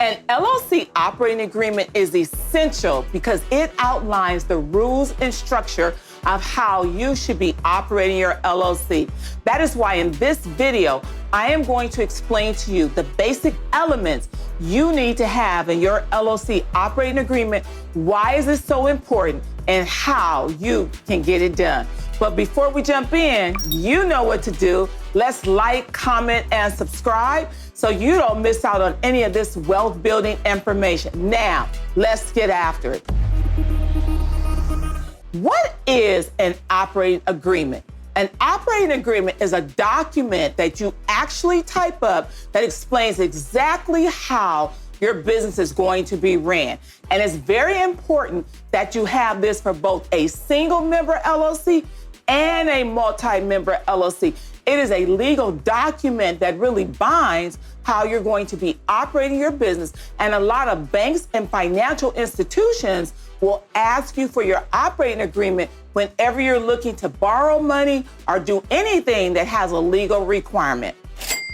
An LLC operating agreement is essential because it outlines the rules and structure of how you should be operating your LLC. That is why in this video, I am going to explain to you the basic elements you need to have in your LLC operating agreement, why is it so important, and how you can get it done. But before we jump in, you know what to do. Let's like, comment, and subscribe so you don't miss out on any of this wealth building information. Now, let's get after it. What is an operating agreement? An operating agreement is a document that you actually type up that explains exactly how your business is going to be ran. And it's very important that you have this for both a single member LLC and a multi-member LLC. It is a legal document that really binds how you're going to be operating your business. And a lot of banks and financial institutions will ask you for your operating agreement whenever you're looking to borrow money or do anything that has a legal requirement.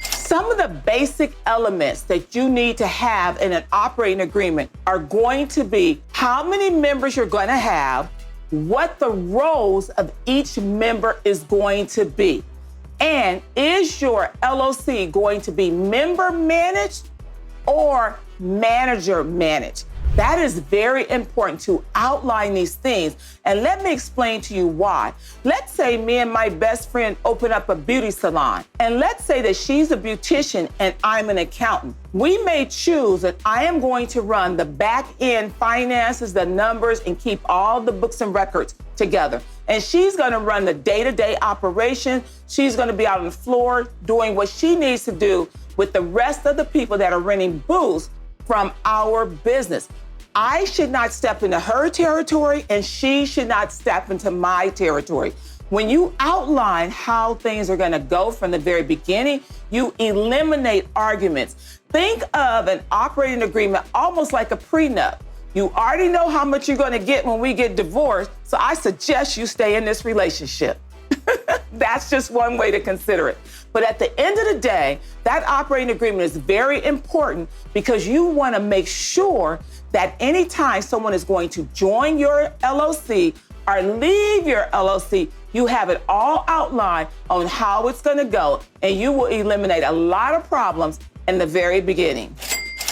Some of the basic elements that you need to have in an operating agreement are going to be how many members you're going to have, what the roles of each member is going to be, and is your LLC going to be member managed or manager managed? That is very important to outline these things. And let me explain to you why. Let's say me and my best friend open up a beauty salon. And let's say that she's a beautician and I'm an accountant. We may choose that I am going to run the back end finances, the numbers, and keep all the books and records together. And she's gonna run the day-to-day operation. She's gonna be out on the floor doing what she needs to do with the rest of the people that are renting booths from our business. I should not step into her territory and she should not step into my territory. When you outline how things are gonna go from the very beginning, you eliminate arguments. Think of an operating agreement almost like a prenup. You already know how much you're gonna get when we get divorced, so I suggest you stay in this relationship. That's just one way to consider it. But at the end of the day, that operating agreement is very important because you want to make sure that anytime someone is going to join your LLC or leave your LLC, you have it all outlined on how it's going to go, and you will eliminate a lot of problems in the very beginning.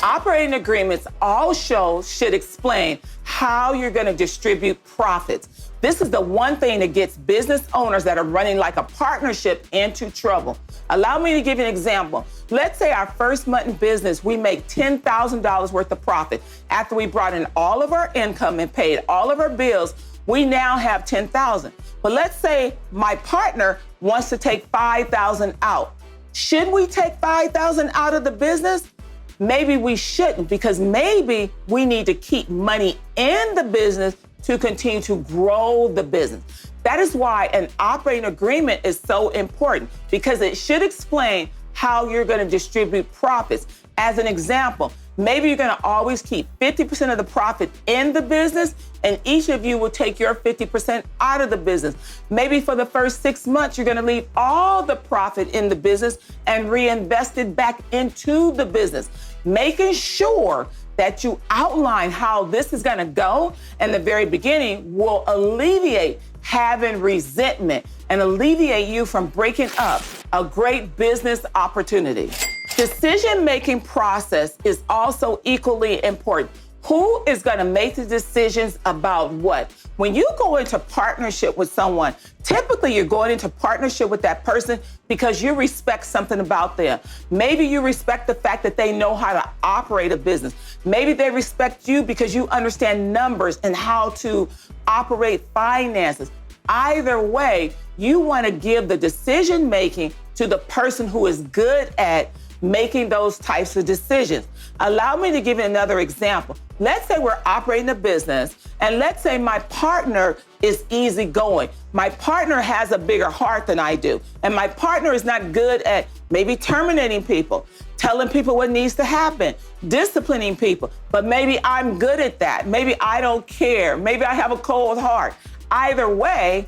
Operating agreements also should explain how you're going to distribute profits. This is the one thing that gets business owners that are running like a partnership into trouble. Allow me to give you an example. Let's say our first month in business, we make $10,000 worth of profit. After we brought in all of our income and paid all of our bills, we now have $10,000. But let's say my partner wants to take $5,000 out. Should we take $5,000 out of the business? Maybe we shouldn't, because maybe we need to keep money in the business to continue to grow the business. That is why an operating agreement is so important, because it should explain how you're going to distribute profits. As an example, maybe you're going to always keep 50% of the profit in the business, and each of you will take your 50% out of the business. Maybe for the first 6 months, you're going to leave all the profit in the business and reinvest it back into the business. Making sure that you outline how this is going to go in the very beginning will alleviate having resentment and alleviate you from breaking up a great business opportunity. Decision-making process is also equally important. Who is going to make the decisions about what? When you go into partnership with someone, typically you're going into partnership with that person because you respect something about them. Maybe you respect the fact that they know how to operate a business. Maybe they respect you because you understand numbers and how to operate finances. Either way, you want to give the decision-making to the person who is good at making those types of decisions. Allow me to give you another example. Let's say we're operating a business, and let's say my partner is easygoing. My partner has a bigger heart than I do, and my partner is not good at maybe terminating people, telling people what needs to happen, disciplining people, but maybe I'm good at that. Maybe I don't care. Maybe I have a cold heart. Either way,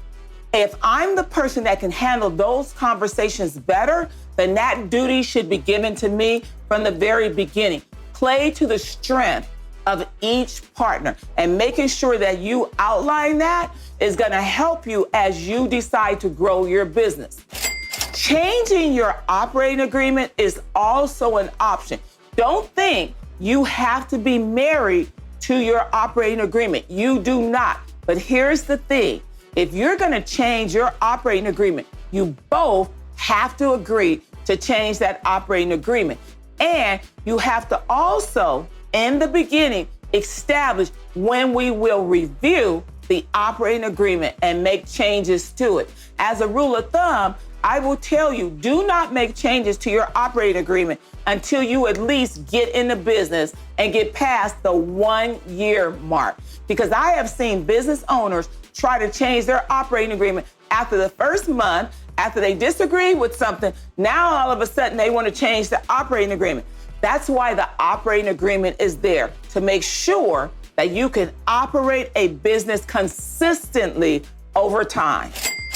if I'm the person that can handle those conversations better, then that duty should be given to me from the very beginning. play to the strength of each partner. And making sure that you outline that is gonna help you as you decide to grow your business. Changing your operating agreement is also an option. Don't think you have to be married to your operating agreement. You do not. But here's the thing. If you're gonna change your operating agreement, you both have to agree to change that operating agreement. And you have to also, in the beginning, establish when we will review the operating agreement and make changes to it. As a rule of thumb, I will tell you, do not make changes to your operating agreement until you at least get in the business and get past the 1 year mark. Because I have seen business owners try to change their operating agreement after the first month, after they disagree with something. Now all of a sudden they want to change the operating agreement. That's why the operating agreement is there, to make sure that you can operate a business consistently over time.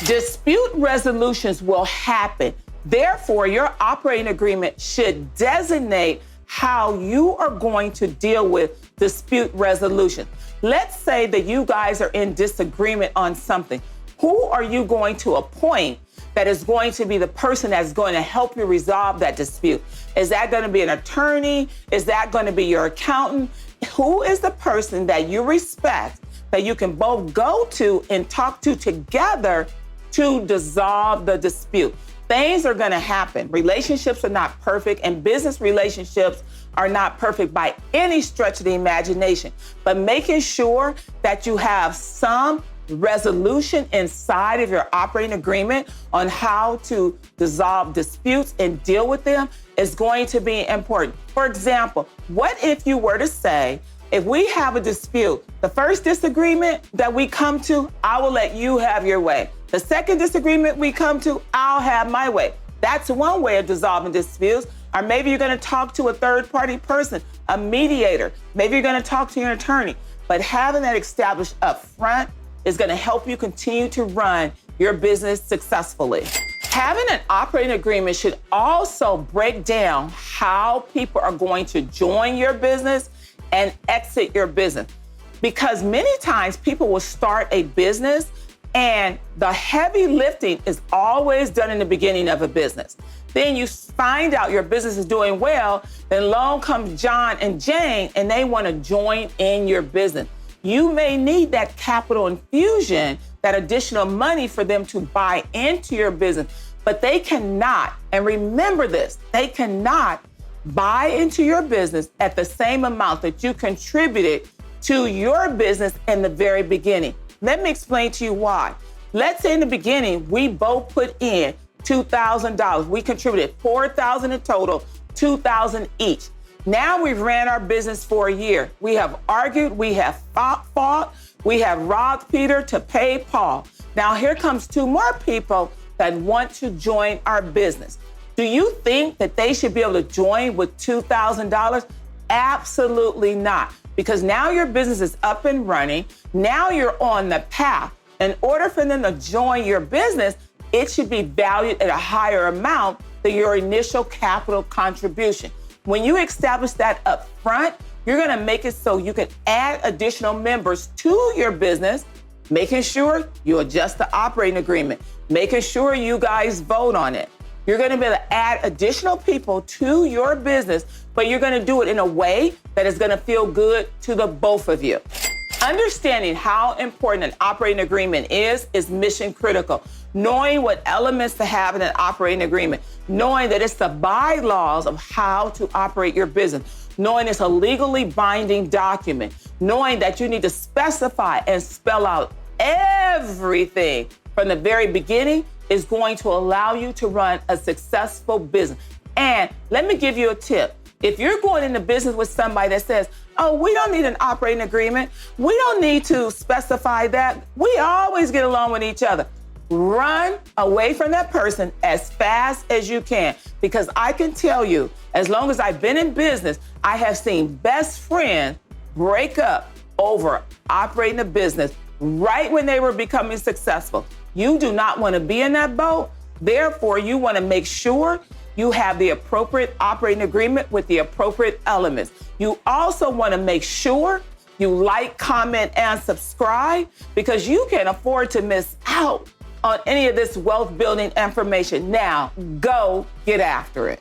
Dispute resolutions will happen. Therefore, your operating agreement should designate how you are going to deal with dispute resolution. Let's say that you guys are in disagreement on something. Who are you going to appoint that is going to be the person that's going to help you resolve that dispute? Is that going to be an attorney? Is that going to be your accountant? Who is the person that you respect that you can both go to and talk to together to dissolve the dispute? Things are going to happen. Relationships are not perfect, and business relationships are not perfect by any stretch of the imagination. But making sure that you have some resolution inside of your operating agreement on how to dissolve disputes and deal with them is going to be important. For example, what if you were to say, if we have a dispute, the first disagreement that we come to, I will let you have your way. The second disagreement we come to, I'll have my way. That's one way of dissolving disputes. Or maybe you're going to talk to a third-party person, a mediator. Maybe you're going to talk to your attorney. But having that established up front is going to help you continue to run your business successfully. Having an operating agreement should also break down how people are going to join your business and exit your business. Because many times people will start a business and the heavy lifting is always done in the beginning of a business. Then you find out your business is doing well, then along comes John and Jane and they want to join in your business. You may need that capital infusion, that additional money for them to buy into your business, but they cannot, and remember this, they cannot buy into your business at the same amount that you contributed to your business in the very beginning. Let me explain to you why. Let's say in the beginning, we both put in $2,000. We contributed $4,000 in total, $2,000 each. Now we've ran our business for a year. We have argued, we have fought, we have robbed Peter to pay Paul. Now here comes two more people that want to join our business. Do you think that they should be able to join with $2,000? Absolutely not. Because now your business is up and running. Now you're on the path. In order for them to join your business, it should be valued at a higher amount than your initial capital contribution. When you establish that up front, you're going to make it so you can add additional members to your business, making sure you adjust the operating agreement, making sure you guys vote on it. You're going to be able to add additional people to your business, but you're going to do it in a way that is going to feel good to the both of you. Understanding how important an operating agreement is mission critical. Knowing what elements to have in an operating agreement, knowing that it's the bylaws of how to operate your business, knowing it's a legally binding document, knowing that you need to specify and spell out everything from the very beginning is going to allow you to run a successful business. And let me give you a tip. If you're going into business with somebody that says, oh, we don't need an operating agreement, we don't need to specify that, we always get along with each other, run away from that person as fast as you can. Because I can tell you, as long as I've been in business, I have seen best friends break up over operating a business right when they were becoming successful. You do not want to be in that boat. Therefore, you want to make sure you have the appropriate operating agreement with the appropriate elements. You also want to make sure you like, comment, and subscribe, because you can afford to miss out on any of this wealth building information. Now, go get after it.